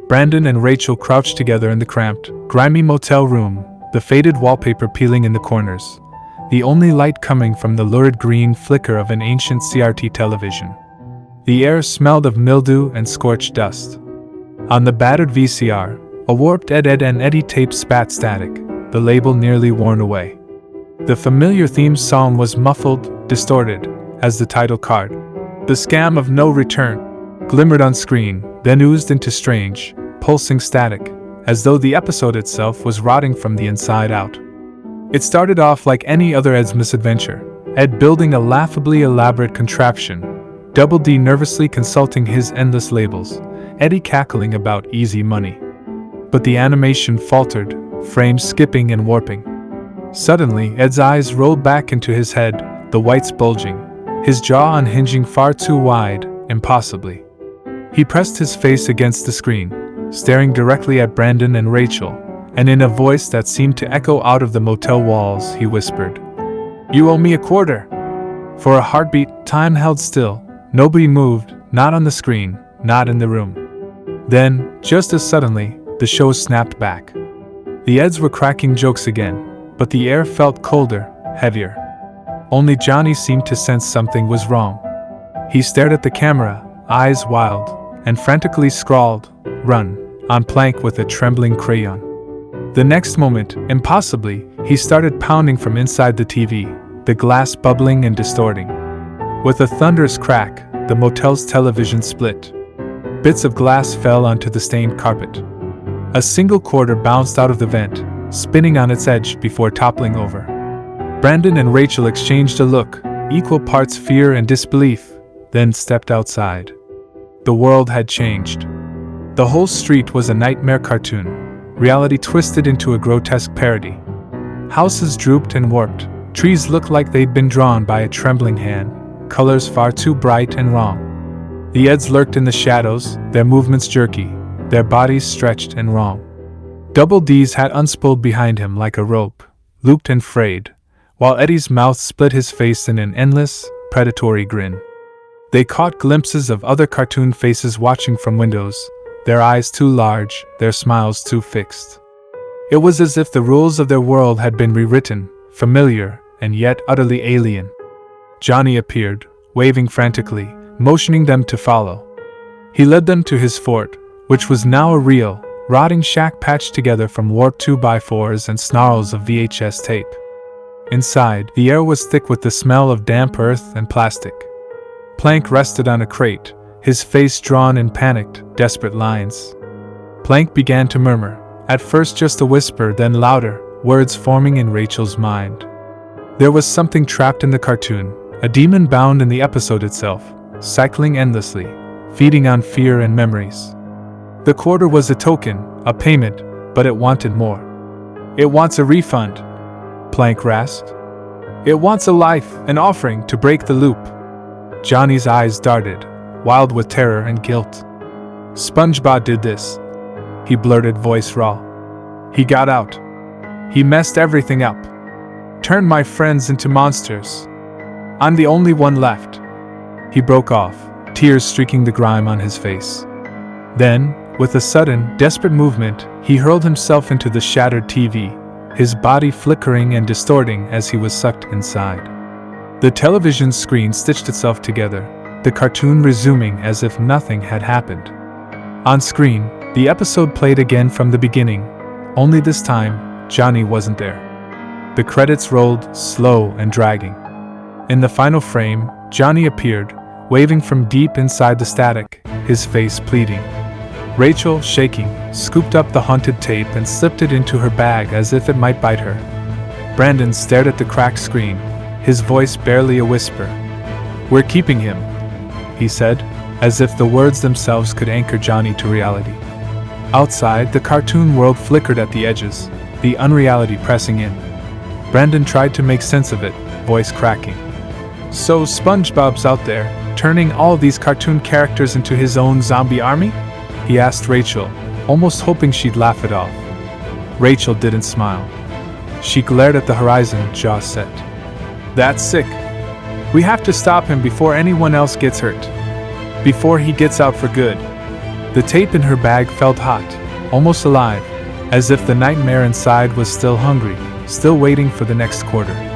Brandon and Rachel crouched together in the cramped, grimy motel room, the faded wallpaper peeling in the corners, the only light coming from the lurid green flicker of an ancient CRT television. The air smelled of mildew and scorched dust. On the battered VCR, a warped Eddy and Eddy tape spat static, the label nearly worn away. The familiar theme song was muffled, distorted, as the title card. The scam of no return glimmered on screen, then oozed into strange, pulsing static, as though the episode itself was rotting from the inside out. It started off like any other Ed's misadventure, Ed building a laughably elaborate contraption, Double D nervously consulting his endless labels, Eddy cackling about easy money. But the animation faltered, frames skipping and warping. Suddenly, Ed's eyes rolled back into his head, the whites bulging, his jaw unhinging far too wide, impossibly. He pressed his face against the screen, staring directly at Brandon and Rachel, and in a voice that seemed to echo out of the motel walls, he whispered, "You owe me a quarter." For a heartbeat, time held still. Nobody moved, not on the screen, not in the room. Then, just as suddenly, the show snapped back. The Eds were cracking jokes again, but the air felt colder, heavier. Only Johnny seemed to sense something was wrong. He stared at the camera, eyes wild, and frantically scrawled, "Run," on plank with a trembling crayon. The next moment, impossibly, he started pounding from inside the TV, the glass bubbling and distorting. With a thunderous crack, the motel's television split. Bits of glass fell onto the stained carpet. A single quarter bounced out of the vent, spinning on its edge before toppling over. Brandon and Rachel exchanged a look, equal parts fear and disbelief, then stepped outside. The world had changed. The whole street was a nightmare cartoon, reality twisted into a grotesque parody. Houses drooped and warped, trees looked like they'd been drawn by a trembling hand, colors far too bright and wrong. The Eds lurked in the shadows, their movements jerky, their bodies stretched and wrong. Double D's hat unspooled behind him like a rope, looped and frayed, while Eddy's mouth split his face in an endless, predatory grin. They caught glimpses of other cartoon faces watching from windows, their eyes too large, their smiles too fixed. It was as if the rules of their world had been rewritten, familiar, and yet utterly alien. Johnny appeared, waving frantically, motioning them to follow. He led them to his fort, which was now a real, rotting shack patched together from warped 2x4s and snarls of VHS tape. Inside, the air was thick with the smell of damp earth and plastic. Plank rested on a crate, his face drawn in panicked, desperate lines. Plank began to murmur, at first just a whisper, then louder, words forming in Rachel's mind. There was something trapped in the cartoon, a demon bound in the episode itself, cycling endlessly, feeding on fear and memories. The quarter was a token, a payment, but it wanted more. "It wants a refund," Plank rasped. "It wants a life, an offering to break the loop." Johnny's eyes darted, wild with terror and guilt. "Spongebob did this," he blurted, voice raw. "He got out. He messed everything up. Turned my friends into monsters. I'm the only one left." He broke off, tears streaking the grime on his face. Then, with a sudden, desperate movement, he hurled himself into the shattered TV, his body flickering and distorting as he was sucked inside. The television screen stitched itself together, the cartoon resuming as if nothing had happened. On screen, the episode played again from the beginning, only this time, Johnny wasn't there. The credits rolled, slow and dragging. In the final frame, Johnny appeared, waving from deep inside the static, his face pleading. Rachel, shaking, scooped up the haunted tape and slipped it into her bag as if it might bite her. Brandon stared at the cracked screen, his voice barely a whisper. "We're keeping him," he said, as if the words themselves could anchor Johnny to reality. Outside, the cartoon world flickered at the edges, the unreality pressing in. Brandon tried to make sense of it, voice cracking. "So SpongeBob's out there, turning all these cartoon characters into his own zombie army?" he asked Rachel, almost hoping she'd laugh it off. Rachel didn't smile. She glared at the horizon, jaw set. "That's sick. We have to stop him before anyone else gets hurt. Before he gets out for good." The tape in her bag felt hot, almost alive, as if the nightmare inside was still hungry, still waiting for the next quarter.